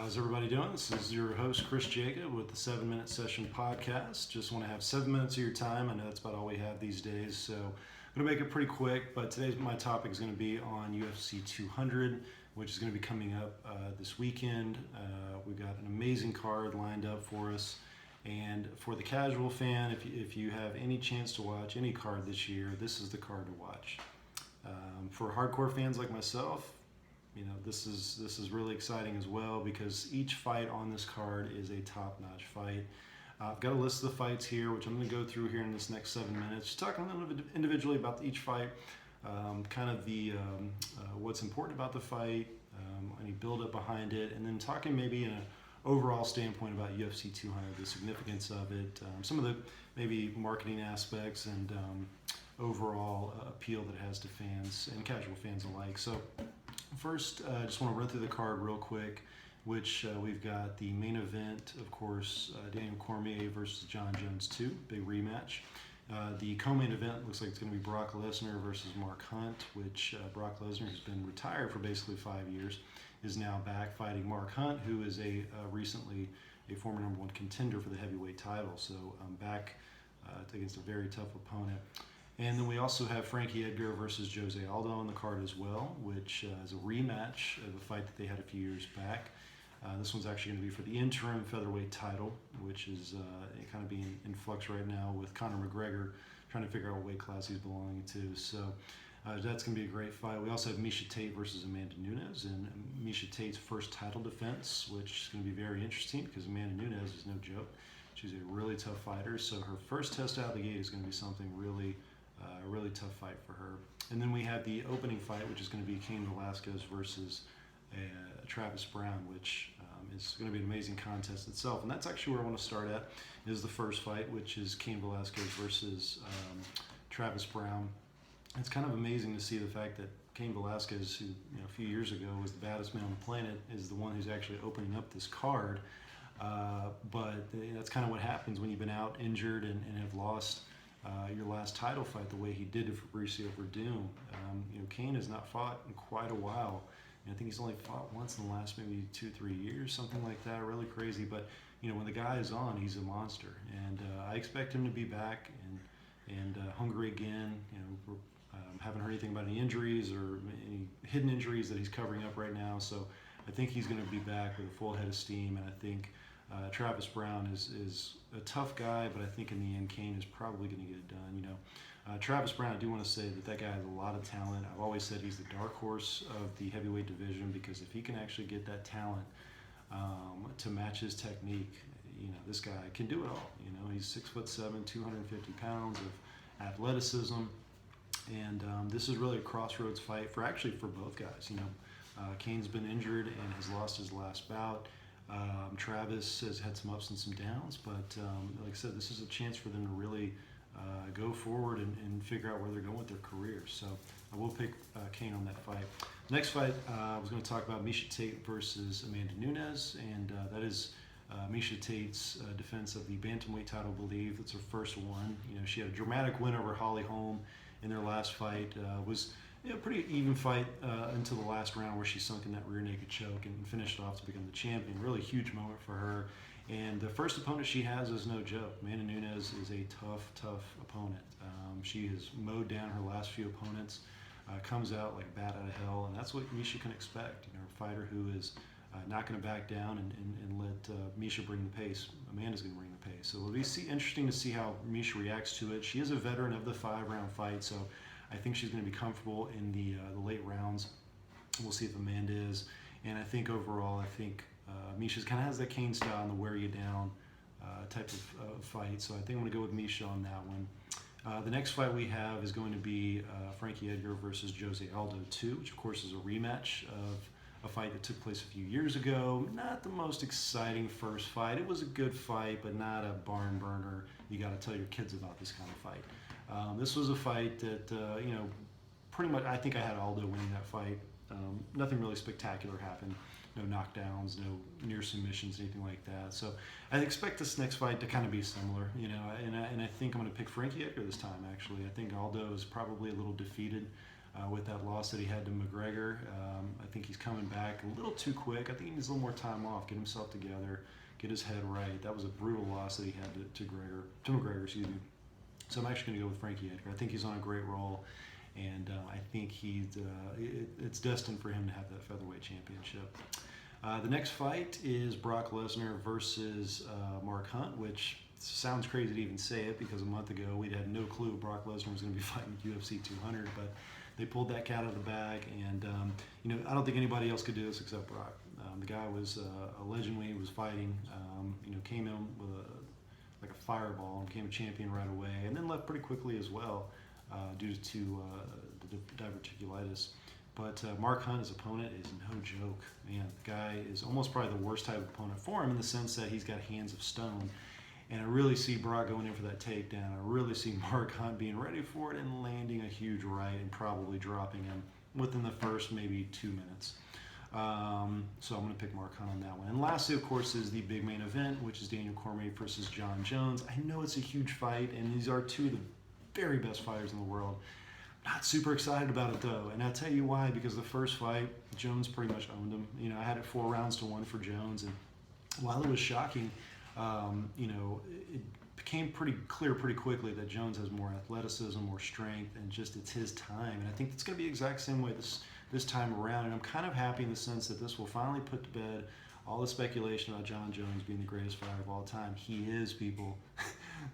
How's everybody doing? This is your host, Chris Jacob, with the 7 Minute Session podcast. Just want to have 7 minutes of your time. I know that's about all we have these days, so I'm going to make it pretty quick. But today's my topic is going to be on UFC 200, which is going to be coming up this weekend. We've got an amazing card lined up for us. And for the casual fan, if you have any chance to watch any card this year, this is the card to watch. For hardcore fans like myself, you know, this is really exciting as well because each fight on this card is a top-notch fight. I've got a list of the fights here, which I'm going to go through here in this next 7 minutes, just talking a little bit individually about each fight, kind of the what's important about the fight, any build-up behind it, and then talking maybe in an overall standpoint about UFC 200, the significance of it, some of the maybe marketing aspects, and overall appeal that it has to fans and casual fans alike. So first, I just want to run through the card real quick, which we've got the main event, of course, Daniel Cormier versus John Jones 2, big rematch. The co-main event looks like it's going to be Brock Lesnar versus Mark Hunt, which Brock Lesnar, who's been retired for basically 5 years, is now back fighting Mark Hunt, who is recently a former #1 contender for the heavyweight title. So back against a very tough opponent. And then we also have Frankie Edgar versus Jose Aldo on the card as well, which is a rematch of a fight that they had a few years back. This one's actually going to be for the interim featherweight title, which is kind of being in flux right now with Conor McGregor trying to figure out what weight class he's belonging to. So that's going to be a great fight. We also have Miesha Tate versus Amanda Nunes, and Miesha Tate's first title defense, which is going to be very interesting because Amanda Nunes is no joke. She's a really tough fighter, so her first test out of the gate is going to be something really tough fight for her. And then we have the opening fight, which is going to be Cain Velasquez versus Travis Brown, which is going to be an amazing contest itself. And that's actually where I want to start at, is the first fight, which is Cain Velasquez versus Travis Brown. It's kind of amazing to see the fact that Cain Velasquez, who a few years ago was the baddest man on the planet, is the one who's actually opening up this card. But that's kind of what happens when you've been out injured and have lost your last title fight the way he did to Fabricio Verdum. Cain has not fought in quite a while. I think he's only fought once in the last maybe 2-3 years, something like that. Really crazy. But when the guy is on, he's a monster, and I expect him to be back and hungry again. Haven't heard anything about any injuries or any hidden injuries that he's covering up right now. So I think he's going to be back with a full head of steam, and I think Travis Brown is a tough guy, but I think in the end, Cain is probably going to get it done. Travis Brown, I do want to say that guy has a lot of talent. I've always said he's the dark horse of the heavyweight division because if he can actually get that talent to match his technique, this guy can do it all. He's 6'7", 250 pounds of athleticism, and this is really a crossroads fight for both guys. Cain's been injured and has lost his last bout. Travis has had some ups and some downs, but like I said, this is a chance for them to really go forward and figure out where they're going with their careers. So I will pick Cain on that fight. Next fight, I was going to talk about Miesha Tate versus Amanda Nunes, and that is Miesha Tate's defense of the bantamweight title. I believe it's her first one. She had a dramatic win over Holly Holm in their last fight. Was a pretty even fight until the last round where she sunk in that rear naked choke and finished off to become the champion. Really huge moment for her. And the first opponent she has is no joke. Amanda Nunes is a tough opponent. She has mowed down her last few opponents, comes out like a bat out of hell, and that's what Miesha can expect. A fighter who is not going to back down and let Miesha bring the pace. Amanda's going to bring the pace. So it'll be interesting to see how Miesha reacts to it. She is a veteran of the 5-round fight, so I think she's going to be comfortable in the late rounds. We'll see if Amanda is. And I think overall, Miesha kind of has that Cain style and the wear you down type of fight. So I think I'm going to go with Miesha on that one. The next fight we have is going to be Frankie Edgar versus Jose Aldo 2, which of course is a rematch of a fight that took place a few years ago. Not the most exciting first fight. It was a good fight, but not a barn burner. You got to tell your kids about this kind of fight. This was a fight that, pretty much I think I had Aldo winning that fight. Nothing really spectacular happened. No knockdowns, no near submissions, anything like that. So I expect this next fight to kind of be similar, and I think I'm going to pick Frankie Edgar this time, actually. I think Aldo is probably a little defeated with that loss that he had to McGregor. I think he's coming back a little too quick. I think he needs a little more time off, get himself together, get his head right. That was a brutal loss that he had to McGregor, excuse me. So I'm actually going to go with Frankie Edgar. I think he's on a great roll, and I think it's destined for him to have that featherweight championship. The next fight is Brock Lesnar versus Mark Hunt, which sounds crazy to even say it because a month ago we'd had no clue Brock Lesnar was going to be fighting UFC 200, but they pulled that cat out of the bag, and I don't think anybody else could do this except Brock. The guy was a legend when he was fighting. Came in with like a fireball and became a champion right away, and then left pretty quickly as well due to the diverticulitis. But Mark Hunt, his opponent, is no joke. Man, the guy is almost probably the worst type of opponent for him in the sense that he's got hands of stone. And I really see Brock going in for that takedown. I really see Mark Hunt being ready for it and landing a huge right and probably dropping him within the first maybe 2 minutes. So I'm going to pick Mark Hunt on that one. And lastly, of course, is the big main event, which is Daniel Cormier versus John Jones. I know it's a huge fight, and these are two of the very best fighters in the world. Not super excited about it though, and I'll tell you why. Because the first fight, Jones pretty much owned him. I had it 4 rounds to 1 for Jones, and while it was shocking, it became pretty clear pretty quickly that Jones has more athleticism, more strength, and just it's his time. And I think it's going to be the exact same way this time around. And I'm kind of happy in the sense that this will finally put to bed all the speculation about John Jones being the greatest fighter of all time. He is, people.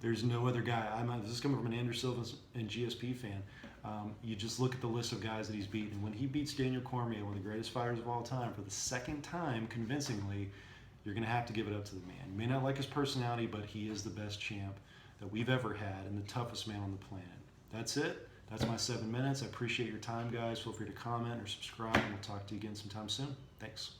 There's no other guy. This is coming from an Andrew Silva and GSP fan. You just look at the list of guys that he's beaten. And when he beats Daniel Cormier, one of the greatest fighters of all time, for the second time convincingly, you're going to have to give it up to the man. You may not like his personality, but he is the best champ that we've ever had and the toughest man on the planet. That's it. That's my 7 minutes. I appreciate your time, guys. Feel free to comment or subscribe, and we'll talk to you again sometime soon. Thanks.